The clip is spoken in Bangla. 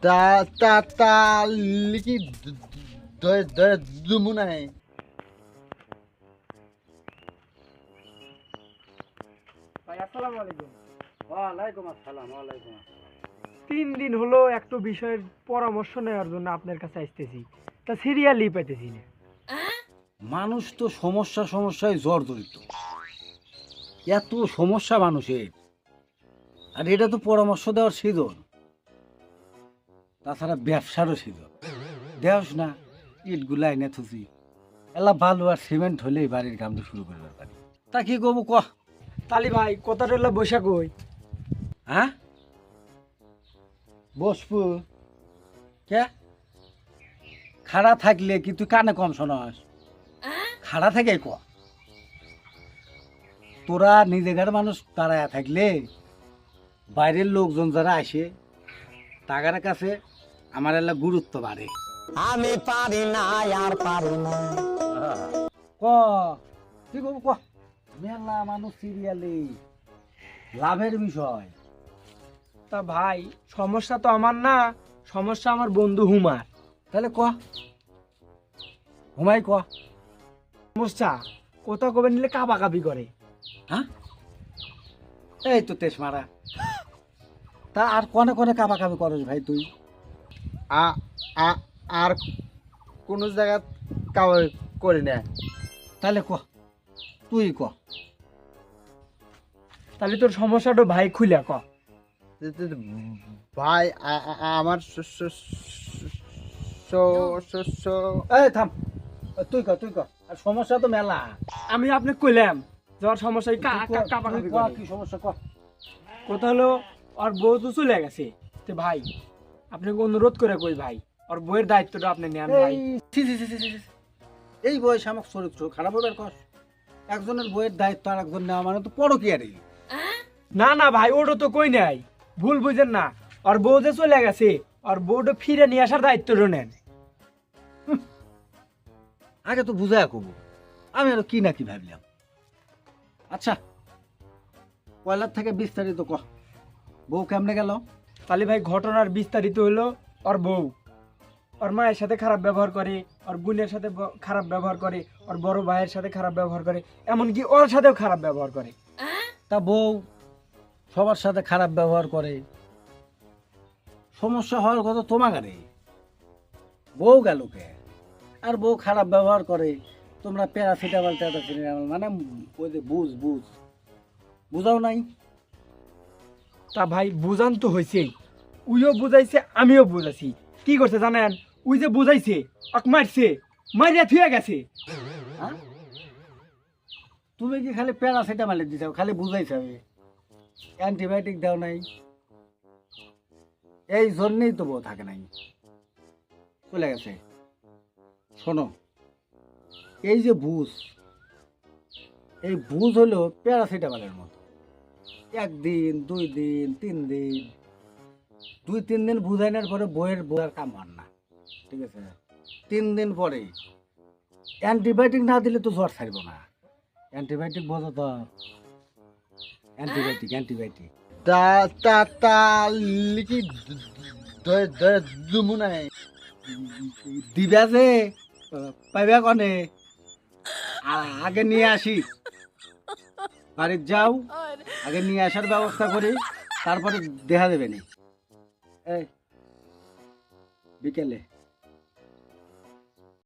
তা তা তা লিখি দুমু নাই। ভাই আসসালামু আলাইকুম। ওয়ালাইকুম আসসালাম। ওয়ালাইকুম আসসালাম। 3 দিন হলো একটু বিষয়ের পরামর্শ নেওয়ার জন্য আপনার কাছে আসতেছি, তা সিরিয়ালি পাইতেছি না। মানুষ তো সমস্যায় জর্জরিত, এত সমস্যা মানুষের, আর এটা তো পরামর্শ দেওয়ার সিজন, তাছাড়া ব্যবসারও সিজন। দেওস না, ইটগুলা এনে থুছি, এলা বালু আর সিমেন্ট হলেই বাড়ির কামটা শুরু করবার পারি। তা কি করবো ক? তালি ভাই কথাটা বৈশাখ কই। হ্যাঁ, বসবো কে? খাড়া থাকলে কি তুই কানে কম শোনাস? খাড়া থেকে ক, তোরা নিজেকার মানুষ তারা থাকলে বাইরের লোকজন যারা আসে তাদের কাছে আমার এলা গুরুত্ব বাড়ে। আমি পারি না আর পারি না। ক কি করবো ক? মেলা মানুষ সিরিয়ালি লাভের বিষয়। তা ভাই সমস্যা তো আমার না, সমস্যা আমার বন্ধু হুমার। তাহলে ক, হুমাই ক। সমস্যা কোথাও কবে নিলে কাবাকাবি করে। হ্যাঁ, এই তো তেজ মারা। তা আর কনে কনে কাবাকাবি করস ভাই তুই? আর কোন জায়গা কাবার করি না। তাহলে ক, তুই ক। তাহলে তোর সমস্যাটা ভাই খুলে ক। ভাই আমার এই থাম, তুই ক তুই ক। আর সমস্যা তো মেলা। আমি আপনাকে কইলাম যার সমস্যা তুই ক, কাবাকাবি তুই ক, করে। কি সমস্যা ক? কথা হলো আর বউ তো চলে গেছে, তো ভাই আপনাকে অনুরোধ করে কই ভাই, আর বউয়ের দায়িত্বটা আপনি নেন ভাই। এই বয়সে আমাকে চরিত্র খারাপ হবে কর? একজনের বইয়ের দায়িত্ব আর একজন নেওয়া মানে তো পরো কি আরে। না না ভাই ওটা তো কই নাই, ভুল বুঝেন না। আর বউ যে চলে গেছে আর বউটা ফিরে নিয়ে আসার দায়িত্বটা নেন। আগে তো বুঝায় কব, আমি আরো কি না কি ভাবলাম। আচ্ছা, পয়লার থেকে বিস্তারিত ক, বউ কেমনে গেল? তাহলে ভাই ঘটনার বিস্তারিত হলো, ওর বউ ওর মায়ের সাথে খারাপ ব্যবহার করে, ওর বোনের সাথে খারাপ ব্যবহার করে, ওর বড় ভাইয়ের সাথে খারাপ ব্যবহার করে, এমনকি ওর সাথেও খারাপ ব্যবহার করে। তা বউ সবার সাথে খারাপ ব্যবহার করে, সমস্যা হওয়ার কথা তোমাকে। বউ গেল কে? আর বউ খারাপ ব্যবহার করে, তোমরা প্যারাসিটামল মানে ওই যে বুঝ বুঝাও নাই। তা ভাই বুঝান তো হয়েছেই, উইও বুঝাইছে আমিও বুঝাইছি। কি করছে জানেন? উই যে বুঝাইছে অক মারছে, মারিয়া থুয়ে গেছে। হ্যাঁ, তুমি কি খালি প্যারাসিটামল দিতে খালি বুঝাইছে, অ্যান্টিবায়োটিক দাও নাই? এই জন্যেই তো বউ থাকে নাই, চলে গেছে। শোনো, এই যে বুঝ, এই বুঝ হলো প্যারাসিটামলের মতো। 1 দিন 2 দিন 3 দিন, 2-3 দিন বুঝাইনার পরে বইয়ের বোঝার কাম হয় না, ঠিক আছে? 3 দিন পরে অ্যান্টিবায়োটিক না দিলে তো জ্বর ছাড়ব না। অ্যান্টিবায়োটিক বোঝো তো? অ্যান্টিবায়োটিক তা তা তা লিখি দুমু নাই। দিবা যে পাইবা কনে? আগে নিয়ে আসি, বাড়ির যাও, আগে নিয়ে আসার ব্যবস্থা করি, তারপরে দেখা দেবে নি। এই বিকেলে